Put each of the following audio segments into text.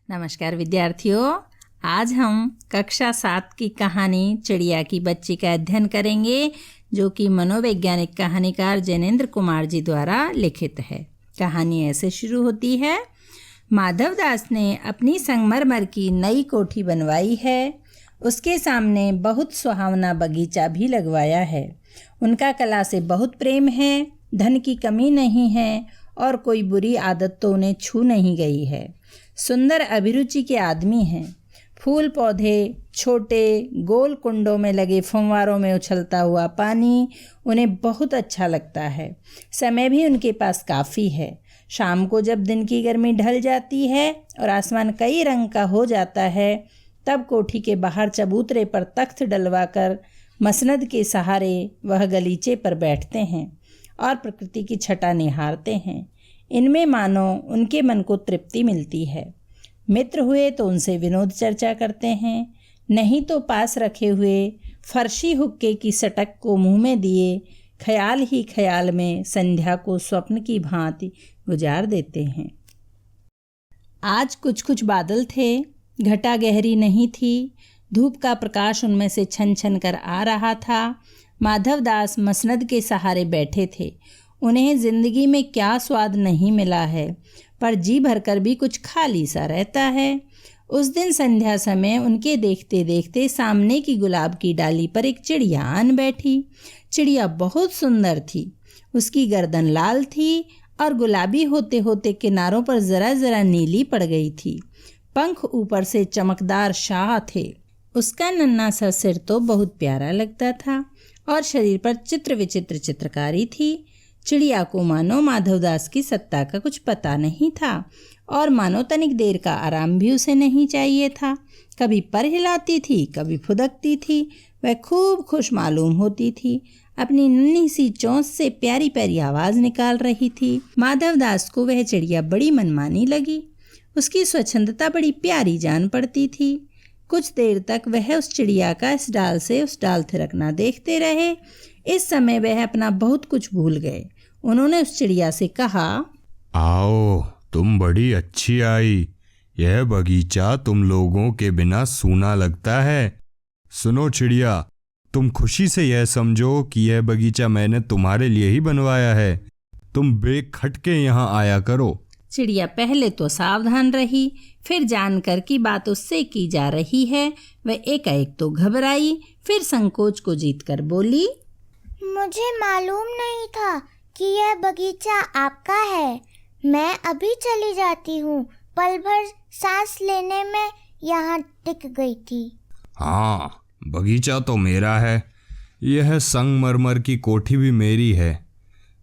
नमस्कार विद्यार्थियों, आज हम कक्षा 7 की कहानी चिड़िया की बच्ची का अध्ययन करेंगे, जो कि मनोवैज्ञानिक कहानीकार जैनेन्द्र कुमार जी द्वारा लिखित है। कहानी ऐसे शुरू होती है। माधव दास ने अपनी संगमरमर की नई कोठी बनवाई है। उसके सामने बहुत सुहावना बगीचा भी लगवाया है। उनका कला से बहुत प्रेम है, धन की कमी नहीं है और कोई बुरी आदत तो उन्हें छू नहीं गई है। सुंदर अभिरुचि के आदमी हैं। फूल पौधे, छोटे गोल कुंडों में लगे फुव्वारों में उछलता हुआ पानी उन्हें बहुत अच्छा लगता है। समय भी उनके पास काफ़ी है। शाम को जब दिन की गर्मी ढल जाती है और आसमान कई रंग का हो जाता है, तब कोठी के बाहर चबूतरे पर तख्त डलवाकर मसनद के सहारे वह गलीचे पर बैठते हैं और प्रकृति की छटा निहारते हैं। इनमें मानो उनके मन को तृप्ति मिलती है। मित्र हुए तो उनसे विनोद चर्चा करते हैं, नहीं तो पास रखे हुए फर्शी हुक्के की सटक को मुंह में दिए ख्याल ही ख्याल में संध्या को स्वप्न की भांति गुजार देते हैं। आज कुछ कुछ बादल थे, घटा गहरी नहीं थी, धूप का प्रकाश उनमें से छन छन कर आ रहा था। माधव दास मसनद के सहारे बैठे थे। उन्हें जिंदगी में क्या स्वाद नहीं मिला है, पर जी भरकर भी कुछ खाली सा रहता है। उस दिन संध्या समय उनके देखते देखते सामने की गुलाब की डाली पर एक चिड़िया आन बैठी। चिड़िया बहुत सुंदर थी। उसकी गर्दन लाल थी और गुलाबी होते होते किनारों पर जरा जरा नीली पड़ गई थी। पंख ऊपर से चमकदार शाह थे। उसका नन्हा सा सिर तो बहुत प्यारा लगता था और शरीर पर चित्र विचित्र चित्रकारी थी। चिड़िया को मानो माधवदास की सत्ता का कुछ पता नहीं था और मानो तनिक देर का आराम भी उसे नहीं चाहिए था। कभी पर हिलाती थी, कभी फुदकती थी। वह खूब खुश मालूम होती थी। अपनी नन्ही सी चोंच से प्यारी प्यारी आवाज़ निकाल रही थी। माधवदास को वह चिड़िया बड़ी मनमानी लगी। उसकी स्वच्छंदता बड़ी प्यारी जान पड़ती थी। कुछ देर तक वह उस चिड़िया का इस डाल से उस डाल थिरकना देखते रहे। इस समय वह अपना बहुत कुछ भूल गए। उन्होंने उस चिड़िया से कहा, आओ, तुम बड़ी अच्छी आई। यह बगीचा तुम लोगों के बिना सूना लगता है। सुनो चिड़िया, तुम खुशी से यह समझो कि यह बगीचा मैंने तुम्हारे लिए ही बनवाया है। तुम बेखटके यहाँ आया करो। चिड़िया पहले तो सावधान रही, फिर जानकर कि बात उससे की जा रही है वह एकाएक तो घबराई, फिर संकोच को जीतकर बोली, मुझे मालूम नहीं था कि यह बगीचा आपका है। मैं अभी चली जाती हूँ। पल भर सांस लेने में यहाँ टिक गई थी। हाँ, बगीचा तो मेरा है। यह संगमरमर की कोठी भी मेरी है।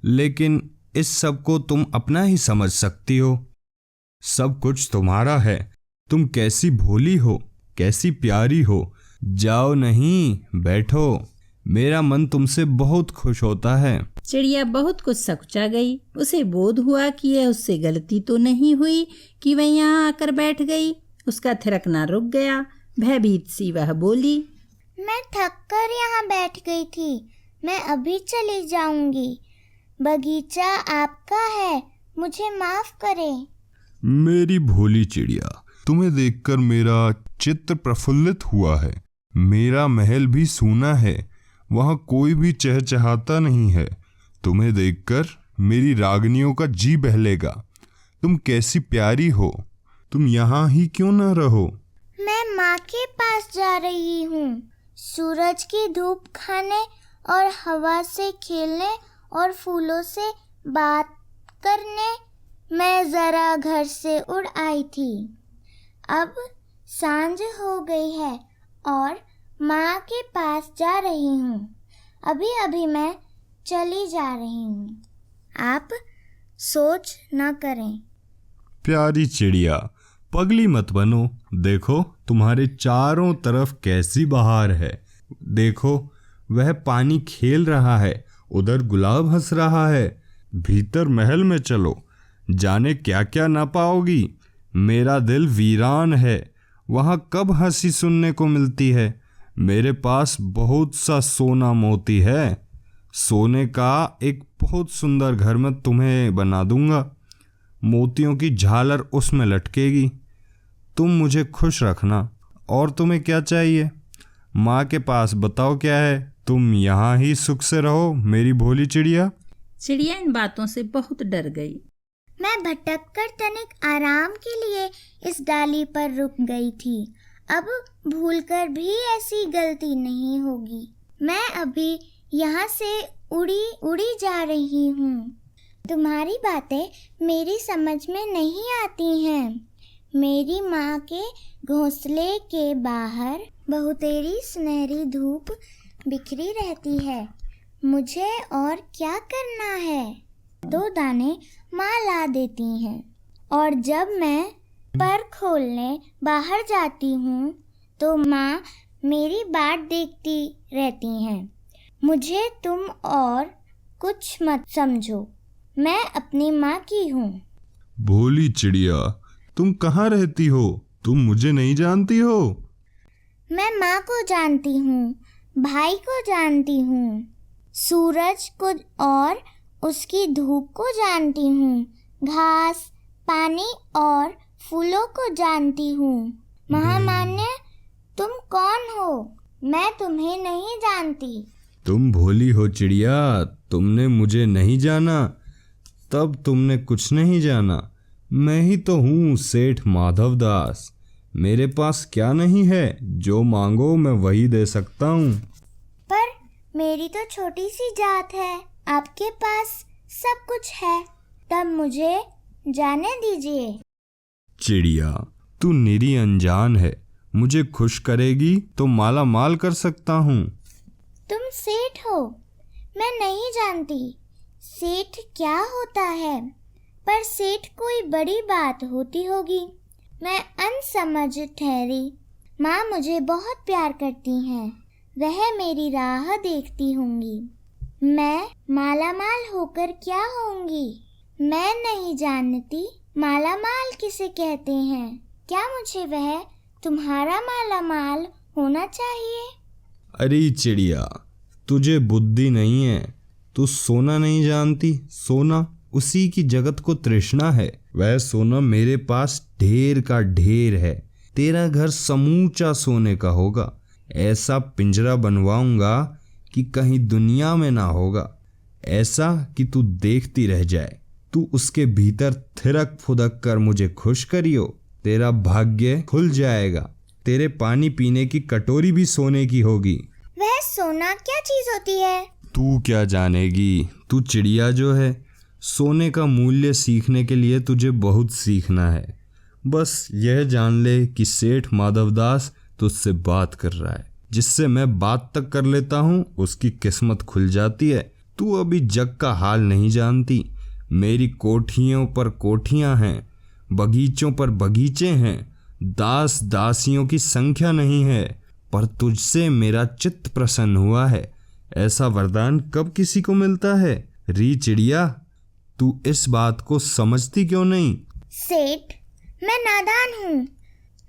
लेकिन इस सब को तुम अपना ही समझ सकती हो। सब कुछ तुम्हारा है। तुम कैसी भोली हो, कैसी प्यारी हो। जाओ नहीं, बैठो। मेरा मन तुमसे बहुत खुश होता है। चिड़िया बहुत कुछ सकुचा गई। उसे बोध हुआ कि यह उससे गलती तो नहीं हुई कि वह यहाँ आकर बैठ गई। उसका थिरकना रुक गया। भयभीत सी वह बोली, मैं थक कर यहाँ बैठ गई थी। मैं अभी चली जाऊंगी। बगीचा आपका है, मुझे माफ करें। मेरी भोली चिड़िया, तुम्हें देखकर मेरा चित्त प्रफुल्लित हुआ है। मेरा महल भी सूना है, वहाँ कोई भी चहचहाता नहीं है। तुम्हें देखकर मेरी रागनियों का जी बहलेगा। तुम कैसी प्यारी हो। तुम यहाँ ही क्यों न रहो? मैं माँ के पास जा रही हूँ। सूरज की धूप खाने और हवा से खेलने और फूलों से बात करने मैं ज़रा घर से उड़ आई थी। अब सांझ हो गई है और माँ के पास जा रही हूँ। अभी अभी मैं चली जा रही हूँ। आप सोच न करें। प्यारी चिड़िया, पगली मत बनो। देखो, तुम्हारे चारों तरफ कैसी बहार है। देखो, वह पानी खेल रहा है, उधर गुलाब हंस रहा है। भीतर महल में चलो, जाने क्या क्या ना पाओगी। मेरा दिल वीरान है, वहाँ कब हंसी सुनने को मिलती है। मेरे पास बहुत सा सोना मोती है। सोने का एक बहुत सुंदर घर मैं तुम्हें बना दूंगा। मोतियों की झालर उसमें लटकेगी। तुम मुझे खुश रखना। और तुम्हें क्या चाहिए? माँ के पास बताओ क्या है। तुम यहाँ ही सुख से रहो मेरी भोली चिड़िया। चिड़िया इन बातों से बहुत डर गई। मैं भटक कर तनिक आराम के लिए इस डाली पर रुक गई थी। अब भूलकर भी ऐसी गलती नहीं होगी। मैं अभी यहाँ से उड़ी जा रही हूँ। तुम्हारी बातें मेरी समझ में नहीं आती हैं। मेरी माँ के घोंसले के बाहर बहुतेरी सुनहरी धूप बिखरी रहती है। मुझे और क्या करना है? 2 दाने माँ ला देती हैं और जब मैं पर खोलने बाहर जाती हूँ तो माँ मेरी बाट देखती रहती हैं। मुझे तुम और कुछ मत समझो, मैं अपनी माँ की हूँ। भोली चिड़िया, तुम कहाँ रहती हो? तुम मुझे नहीं जानती हो? मैं माँ को जानती हूँ, भाई को जानती हूँ, सूरज को और उसकी धूप को जानती हूँ, घास, पानी और फूलों को जानती हूँ। महामान्य, तुम कौन हो? मैं तुम्हें नहीं जानती। तुम भोली हो चिड़िया, तुमने मुझे नहीं जाना, तब तुमने कुछ नहीं जाना। मैं ही तो हूँ सेठ माधव दास। मेरे पास क्या नहीं है, जो मांगो मैं वही दे सकता हूँ। पर मेरी तो छोटी सी जात है, आपके पास सब कुछ है, तब मुझे जाने दीजिए। चिड़िया, तू निरी अनजान है। मुझे खुश करेगी तो माला माल कर सकता हूँ। तुम सेठ हो? मैं नहीं जानती सेठ क्या होता है, पर सेठ कोई बड़ी बात होती होगी। मैं अनसमझ ठहरी। माँ मुझे बहुत प्यार करती हैं, वह मेरी राह देखती होंगी। मैं मालामाल होकर क्या होंगी? मैं नहीं जानती मालामाल किसे कहते हैं। क्या मुझे वह तुम्हारा मालामाल होना चाहिए? अरे चिड़िया, तुझे बुद्धि नहीं है। तू सोना नहीं जानती? सोना उसी की जगत को तृष्णा है। वह सोना मेरे पास ढेर का ढेर है। तेरा घर समूचा सोने का होगा। ऐसा पिंजरा बनवाऊंगा कि कहीं दुनिया में ना होगा। ऐसा कि तू देखती रह जाए। तू उसके भीतर थिरक फुदक कर मुझे खुश करियो। तेरा भाग्य खुल जाएगा। तेरे पानी पीने की कटोरी भी सोने की होगी। वह सोना क्या चीज होती है? तू क्या जानेगी? तू चिड़िया जो है, सोने का मूल्य सीखने के लिए तुझे बहुत सीखना है। बस यह जान ले कि सेठ माधवदास तुझसे बात कर रहा है। जिससे मैं बात तक कर लेता हूँ उसकी किस्मत खुल जाती है। तू अभी जग का हाल नहीं जानती। मेरी कोठियों पर कोठियाँ हैं, बगीचों पर बगीचे हैं, दास दासियों की संख्या नहीं है, पर तुझसे मेरा चित्त प्रसन्न हुआ है। ऐसा वरदान कब किसी को मिलता है? री चिड़िया, तू इस बात को समझती क्यों नहीं? सेठ, मैं नादान हूँ,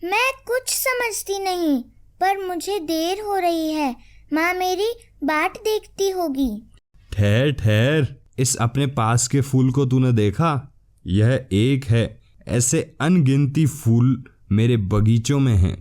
मैं कुछ समझती नहीं, पर मुझे देर हो रही है। माँ मेरी बाट देखती होगी। ठहर ठहर, इस अपने पास के फूल को तूने देखा? यह एक है। ऐसे अनगिनती फूल मेरे बगीचों में हैं।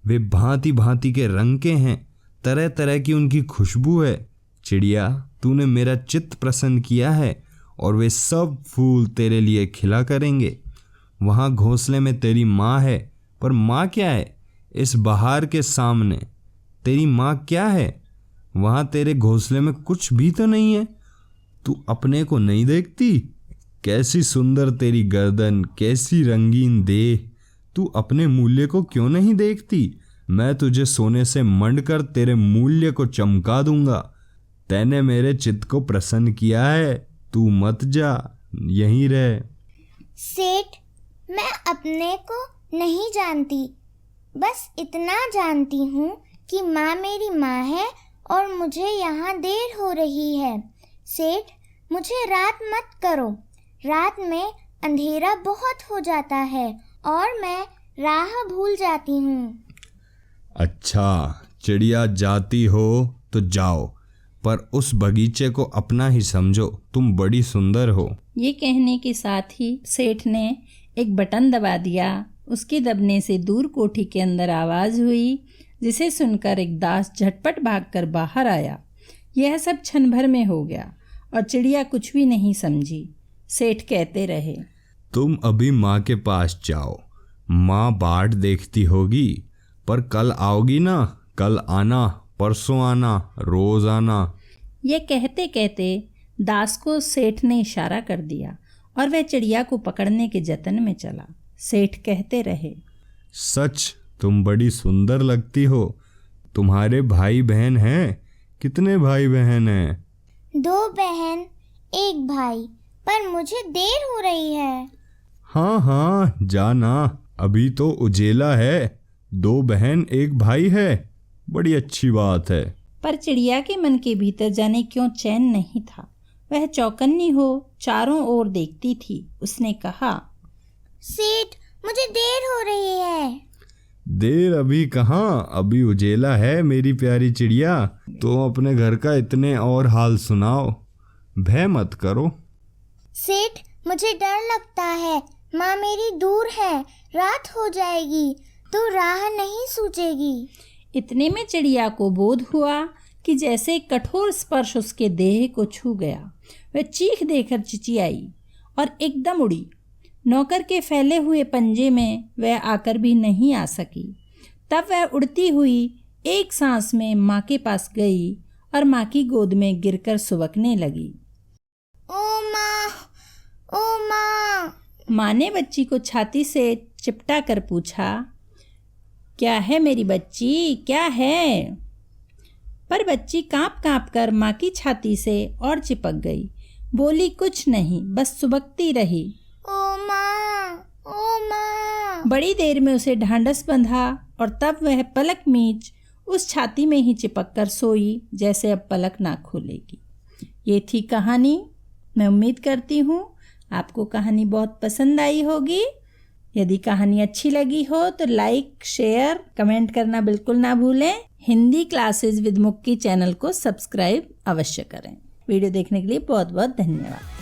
वे भांति भांति के रंग के हैं, तरह तरह की उनकी खुशबू है। चिड़िया, तूने मेरा चित्त प्रसन्न किया है और वे सब फूल तेरे लिए खिला करेंगे। वहाँ घोंसले में तेरी माँ है, पर माँ क्या है इस बहार के सामने? तेरी माँ क्या है? वहाँ तेरे घोंसले में कुछ भी तो नहीं है। तू अपने को नहीं देखती? कैसी सुंदर तेरी गर्दन, कैसी रंगीन देह। तू अपने मूल्य को क्यों नहीं देखती? मैं तुझे सोने से मंड कर तेरे मूल्य को चमका दूंगा। तैने मेरे चित्त को प्रसन्न किया है, तू मत जा, यहीं रह। सेठ, मैं अपने को नहीं जानती, बस इतना जानती हूँ कि माँ मेरी माँ है और मुझे यहाँ देर हो रही है। सेठ, मुझे रात मत करो। रात में अंधेरा बहुत हो जाता है और मैं राह भूल जाती हूँ। अच्छा, चिड़िया जाती हो तो जाओ, पर उस बगीचे को अपना ही समझो। तुम बड़ी सुंदर हो। ये कहने के साथ ही सेठ ने एक बटन दबा दिया उसके दबने से दूर कोठी के अंदर आवाज़ हुई, जिसे सुनकर एक दास झटपट भागकर बाहर आया। यह सब क्षण भर में हो गया और चिड़िया कुछ भी नहीं समझी। सेठ कहते रहे, तुम अभी माँ के पास जाओ, माँ बाट देखती होगी, पर कल आओगी ना? कल आना, परसों आना, रोज आना। ये कहते कहते दास को सेठ ने इशारा कर दिया और वह चिड़िया को पकड़ने के जतन में चला। सेठ कहते रहे, सच तुम बड़ी सुंदर लगती हो। तुम्हारे भाई बहन हैं? कितने भाई बहन हैं? 2 बहन 1 भाई, पर मुझे देर हो रही है। हाँ हाँ, जाना, अभी तो उजेला है। 2 बहन 1 भाई है, बड़ी अच्छी बात है। पर चिड़िया के मन के भीतर जाने क्यों चैन नहीं था। वह चौकन्नी हो चारों ओर देखती थी। उसने कहा, सेठ, मुझे देर हो रही है। देर अभी कहाँ, अभी उजेला है मेरी प्यारी चिड़िया। तो अपने घर का इतने और हाल सुनाओ, भय मत करो। सेठ, मुझे डर लगता है। माँ मेरी दूर है, रात हो जाएगी तो राह नहीं सूझेगी। इतने में चिड़िया को बोध हुआ कि जैसे कठोर स्पर्श उसके देह को छू गया। वह चीख देकर चिचियाई और एकदम उड़ी। नौकर के फैले हुए पंजे में वह आकर भी नहीं आ सकी। तब वह उड़ती हुई एक सांस में माँ के पास गई और माँ की गोद में गिरकर सुबकने लगी। ओ माँ, ओ माँ। माँ ने बच्ची को छाती से चिपटा कर पूछा, क्या है मेरी बच्ची, क्या है? पर बच्ची कांप कांप कर माँ की छाती से और चिपक गई। बोली कुछ नहीं, बस सुबकती रही। ओ माँ, ओ माँ। बड़ी देर में उसे ढांढस बंधा और तब वह पलक मीच उस छाती में ही चिपक कर सोई, जैसे अब पलक ना खोलेगी। ये थी कहानी। मैं उम्मीद करती हूँ आपको कहानी बहुत पसंद आई होगी। यदि कहानी अच्छी लगी हो तो लाइक, शेयर, कमेंट करना बिल्कुल ना भूलें। हिंदी क्लासेस विद मुक्की चैनल को सब्सक्राइब अवश्य करें। वीडियो देखने के लिए बहुत बहुत धन्यवाद।